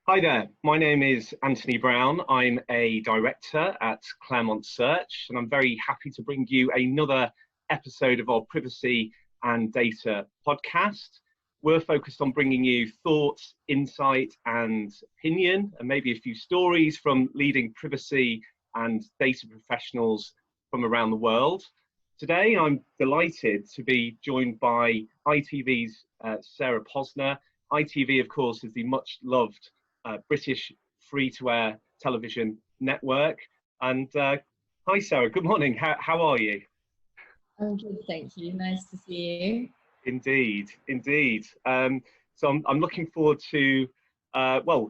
Hi there, my name is Anthony Brown. I'm a director at Clermont Search, and I'm very happy to bring you another episode of our Privacy and Data podcast. We're focused on bringing you thoughts, insight, and opinion, and maybe a few stories from leading privacy and data professionals from around the world. Today, I'm delighted to be joined by ITV's Sarah Pozner. ITV, of course, is the much-loved British free-to-air television network. And hi, Sarah. Good morning. How are you? I'm good, thank you. Nice to see you. Indeed, indeed. So I'm looking forward to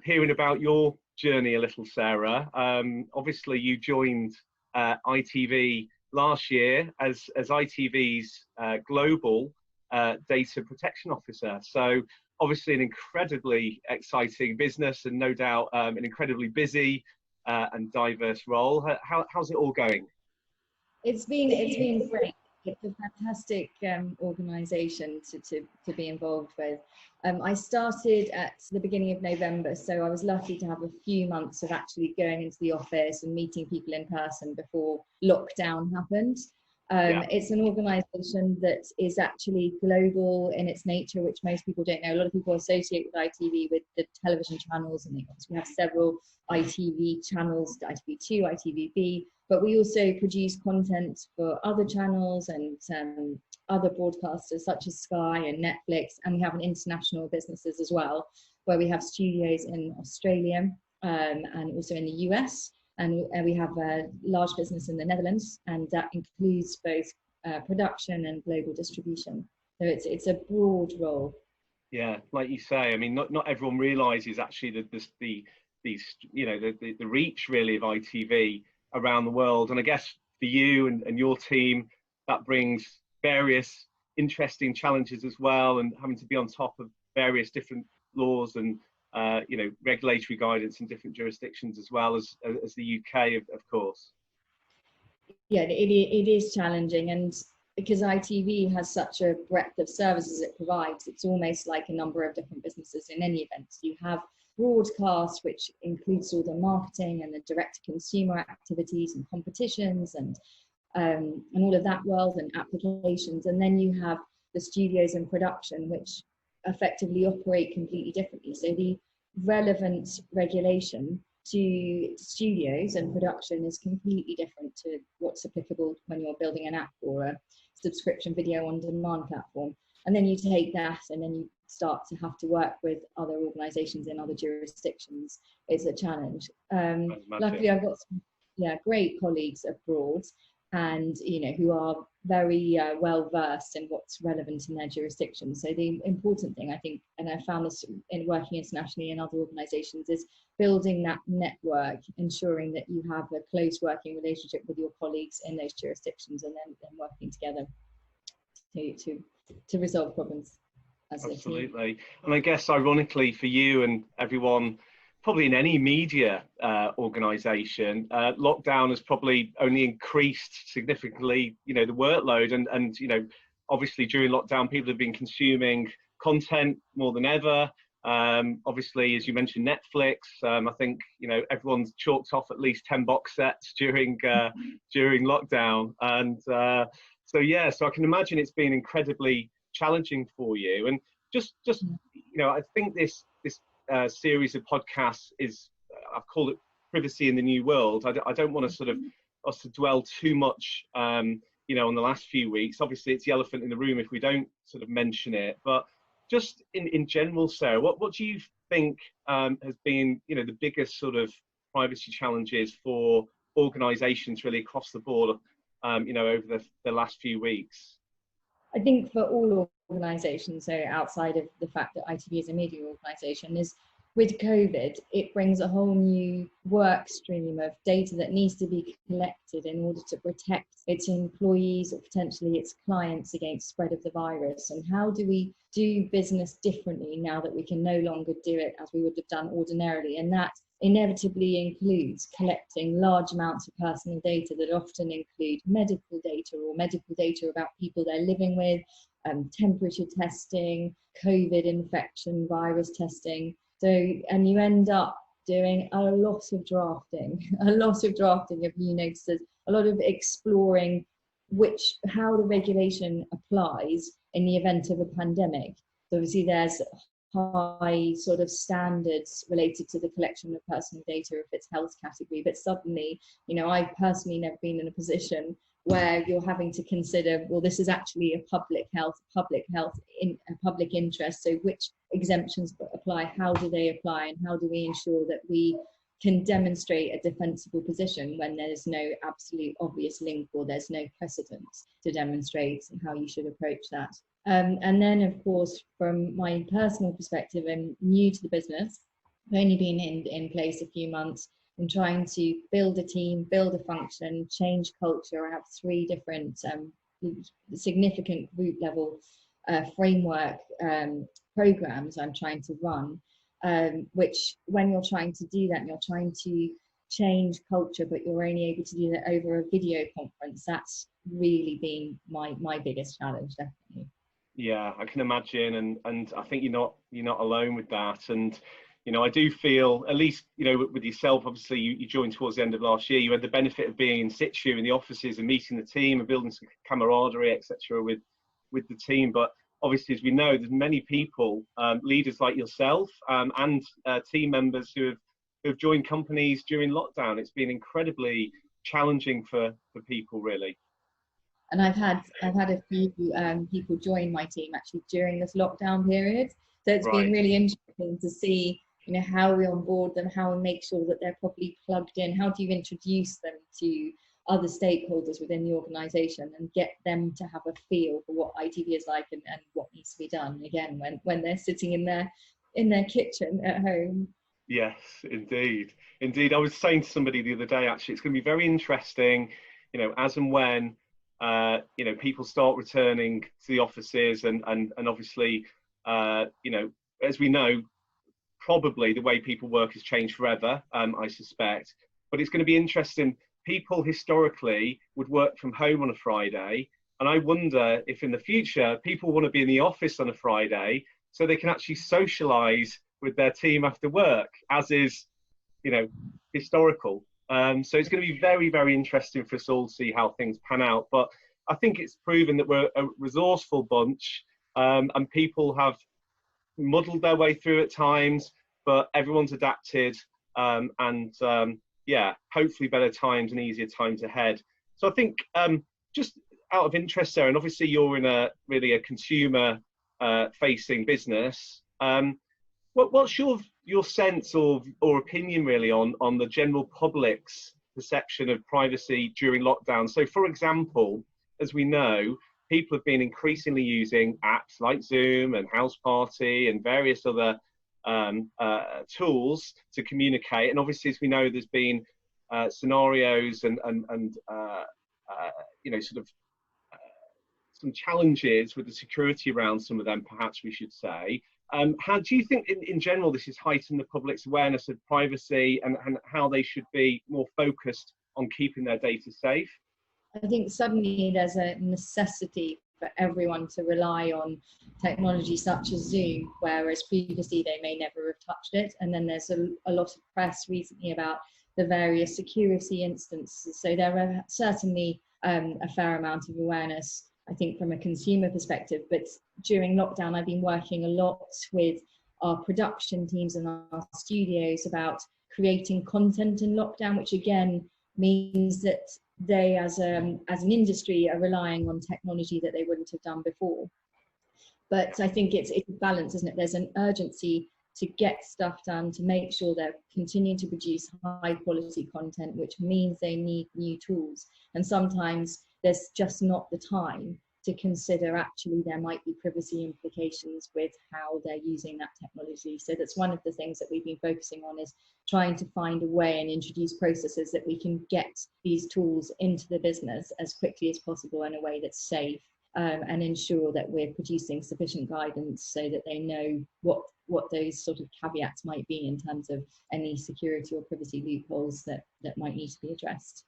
hearing about your journey a little, Sarah. Obviously, you joined ITV last year as ITV's global data protection officer. So obviously an incredibly exciting business and no doubt an incredibly busy and diverse role. How's it all going? It's been great. It's a fantastic organisation to be involved with. I started at the beginning of November, so I was lucky to have a few months of actually going into the office and meeting people in person before lockdown happened. It's an organisation that is actually global in its nature, which most people don't know. A lot of people associate with ITV with the television channels, and we have several ITV channels, ITV2, ITVB, but we also produce content for other channels and other broadcasters such as Sky and Netflix, and we have an international businesses as well, where we have studios in Australia and also in the US. And we have a large business in the Netherlands, and that includes both production and global distribution. So it's a broad role. Yeah, like you say, I mean, not everyone realises actually that the reach really of ITV around the world. And I guess for you and your team, that brings various interesting challenges as well, and having to be on top of various different laws and regulatory guidance in different jurisdictions as well as the UK, of course. Yeah, it is challenging, and because ITV has such a breadth of services it provides, it's almost like a number of different businesses in any event. You have broadcast, which includes all the marketing and the direct-to-consumer activities and competitions and all of that world and applications, and then you have the studios and production, which effectively operate completely differently. So the relevant regulation to studios and production is completely different to what's applicable when you're building an app or a subscription video on demand platform. And then you take that and then you start to have to work with other organizations in other jurisdictions. It's a challenge. Luckily I've got some great colleagues abroad, and who are very well versed in what's relevant in their jurisdiction. So the important thing, I think, and I found this in working internationally in other organizations, is building that network, ensuring that you have a close working relationship with your colleagues in those jurisdictions, and then working together to resolve problems. Absolutely. And I guess ironically for you and everyone probably in any media organisation, lockdown has probably only increased significantly, the workload. And obviously during lockdown, people have been consuming content more than ever. Obviously, as you mentioned, Netflix. I think everyone's chalked off at least 10 box sets during lockdown. And so I can imagine it's been incredibly challenging for you. And just I think this series of podcasts is, I've called it Privacy in the New World. I don't want to sort of us to dwell too much, on the last few weeks. Obviously, it's the elephant in the room if we don't sort of mention it. But just in general, Sarah, what do you think has been, the biggest sort of privacy challenges for organisations really across the board, over the last few weeks? I think for all organisations, so outside of the fact that ITV is a media organisation, is with COVID, it brings a whole new work stream of data that needs to be collected in order to protect its employees or potentially its clients against spread of the virus. And how do we do business differently now that we can no longer do it as we would have done ordinarily? And that inevitably includes collecting large amounts of personal data that often include medical data about people they're living with, temperature testing, COVID infection, virus testing, So, and you end up doing a lot of drafting, a lot of drafting of new notices, a lot of exploring how the regulation applies in the event of a pandemic. So obviously there's high sort of standards related to the collection of personal data if it's health category, but suddenly, I've personally never been in a position where you're having to consider, well, this is actually a public public interest. So which exemptions apply? How do they apply? And how do we ensure that we can demonstrate a defensible position when there's no absolute obvious link or there's no precedent to demonstrate how you should approach that? And then, of course, from my personal perspective, I'm new to the business. I've only been in place a few months. I'm trying to build a team, build a function, change culture. I have 3 different significant group level framework programs I'm trying to run, which when you're trying to do that and you're trying to change culture, but you're only able to do that over a video conference, that's really been my biggest challenge, definitely. Yeah, I can imagine, and I think you're not alone with that. And I do feel, at least with yourself, obviously you joined towards the end of last year. You had the benefit of being in situ in the offices and meeting the team and building some camaraderie, etc. with the team. But obviously, as we know, there's many people, leaders like yourself, and team members who have joined companies during lockdown. It's been incredibly challenging for people, really. And I've had a few people join my team actually during this lockdown period. So it's been really interesting to see, how we onboard them, how we make sure that they're properly plugged in. How do you introduce them to other stakeholders within the organisation and get them to have a feel for what ITV is like and what needs to be done again when they're sitting in their kitchen at home. Yes, indeed. I was saying to somebody the other day, actually, it's going to be very interesting, as and when people start returning to the offices and obviously, as we know, probably the way people work has changed forever, I suspect. But it's going to be interesting. People historically would work from home on a Friday, and I wonder if in the future people want to be in the office on a Friday so they can actually socialise with their team after work, as is, historical. So it's going to be very, very interesting for us all to see how things pan out. But I think it's proven that we're a resourceful bunch, and people have muddled their way through at times, but everyone's adapted, and hopefully better times and easier times ahead. So I think, just out of interest, Sarah, and obviously you're in a consumer facing business. What's your sense or opinion really on the general public's perception of privacy during lockdown? So, for example, as we know, people have been increasingly using apps like Zoom and House Party and various other tools to communicate. And obviously, as we know, there's been scenarios and some challenges with the security around some of them, perhaps we should say. How do you think, in general, this has heightened the public's awareness of privacy and how they should be more focused on keeping their data safe? I think suddenly there's a necessity for everyone to rely on technology such as Zoom, whereas previously they may never have touched it. And then there's a lot of press recently about the various security instances. So there are certainly a fair amount of awareness, I think, from a consumer perspective. But during lockdown, I've been working a lot with our production teams and our studios about creating content in lockdown, which again means that they, as an industry, are relying on technology that they wouldn't have done before. But I think it's a balance, isn't it? There's an urgency to get stuff done, to make sure they're continuing to produce high quality content, which means they need new tools. And sometimes there's just not the time to consider actually there might be privacy implications with how they're using that technology. So that's one of the things that we've been focusing on, is trying to find a way and introduce processes that we can get these tools into the business as quickly as possible in a way that's safe, and ensure that we're producing sufficient guidance so that they know what those sort of caveats might be in terms of any security or privacy loopholes that might need to be addressed.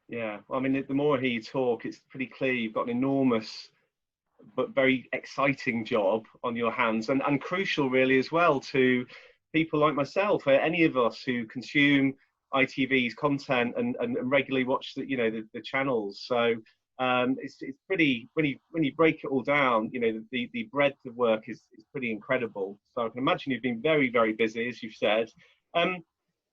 Yeah, well, I mean, the more I hear you talk, it's pretty clear you've got an enormous but very exciting job on your hands, and crucial really as well to people like myself, any of us who consume ITV's content and regularly watch the channels. So it's pretty, when you break it all down, the breadth of work is pretty incredible. So I can imagine you've been very, very busy, as you've said.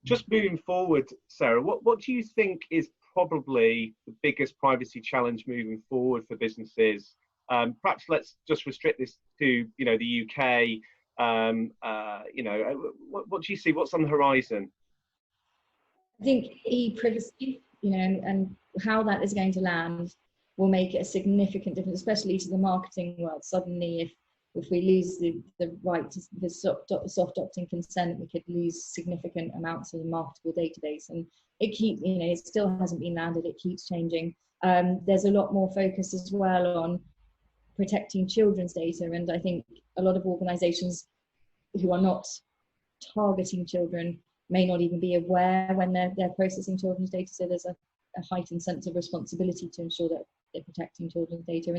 Just moving forward, Sarah, what do you think is probably the biggest privacy challenge moving forward for businesses? Perhaps let's just restrict this to the UK. What do you see? What's on the horizon? I think e-privacy, and how that is going to land will make it a significant difference, especially to the marketing world. Suddenly, if we lose the right to the soft opt-in consent, we could lose significant amounts of the marketable database. And it still hasn't been landed. It keeps changing. There's a lot more focus as well on protecting children's data, and I think a lot of organisations who are not targeting children may not even be aware when they're processing children's data. So there's a heightened sense of responsibility to ensure that they're protecting children's data.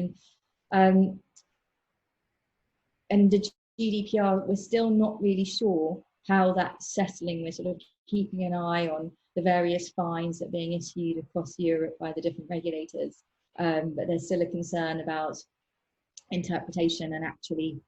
And the GDPR, we're still not really sure how that's settling. We're sort of keeping an eye on the various fines that are being issued across Europe by the different regulators. But there's still a concern about interpretation and actually,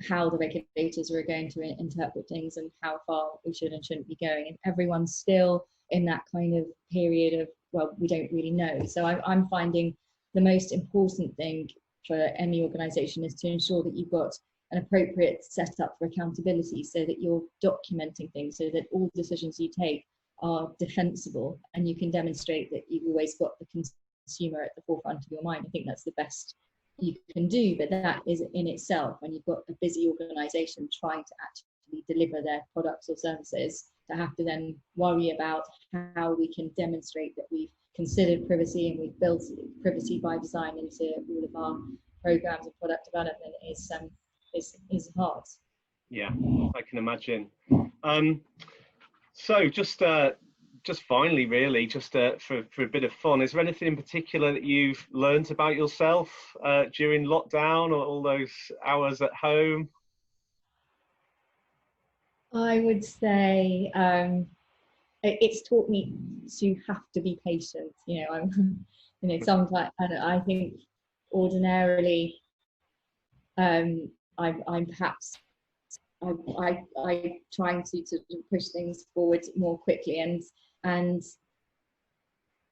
how the regulators are going to interpret things and how far we should and shouldn't be going. And everyone's still in that kind of period of, well, we don't really know. So I'm finding the most important thing for any organisation is to ensure that you've got an appropriate setup for accountability, so that you're documenting things, so that all decisions you take are defensible and you can demonstrate that you've always got the consumer at the forefront of your mind. I think that's the best you can do, but that is in itself, when you've got a busy organisation trying to actually deliver their products or services, to have to then worry about how we can demonstrate that we've considered privacy and we've built privacy by design into all of our programs and product development is hard. Yeah, I can imagine. So just finally, really, just for a bit of fun, is there anything in particular that you've learned about yourself during lockdown, or all those hours at home? I would say it's taught me to have to be patient. Sometimes, and I think ordinarily I'm perhaps I trying to sort of push things forward more quickly, and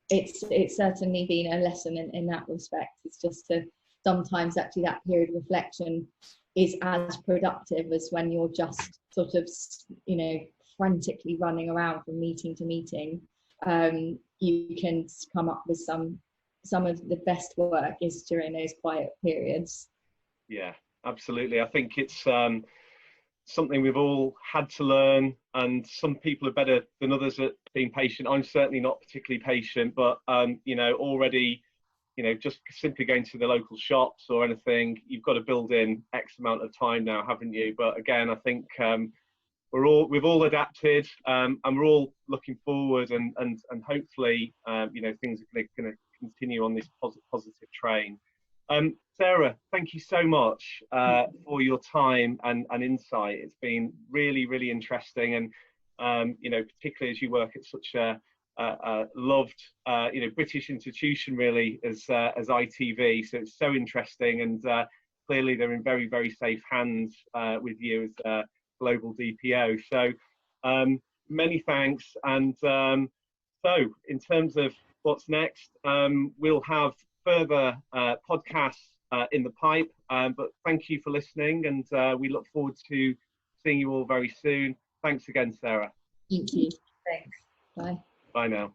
it's certainly been a lesson in that respect. It's just to sometimes actually that period of reflection is as productive as when you're just sort of frantically running around from meeting to meeting. You can come up with some of the best work is during those quiet periods. Yeah, absolutely. I think it's something we've all had to learn, and some people are better than others at being patient. I'm certainly not particularly patient, but already, just simply going to the local shops or anything, you've got to build in X amount of time now, haven't you? But again, I think we've all adapted, and we're all looking forward, and hopefully, things are going to continue on this positive train. Sarah, thank you so much for your time and insight. It's been really, really interesting, and particularly as you work at such a loved, British institution, really, as ITV. So it's so interesting, and clearly they're in very, very safe hands with you as a global DPO. So many thanks. And so in terms of what's next, we'll have further podcasts in the pipe, but thank you for listening, and we look forward to seeing you all very soon. Thanks again, Sarah. Thank you. Thanks. Bye. Bye now.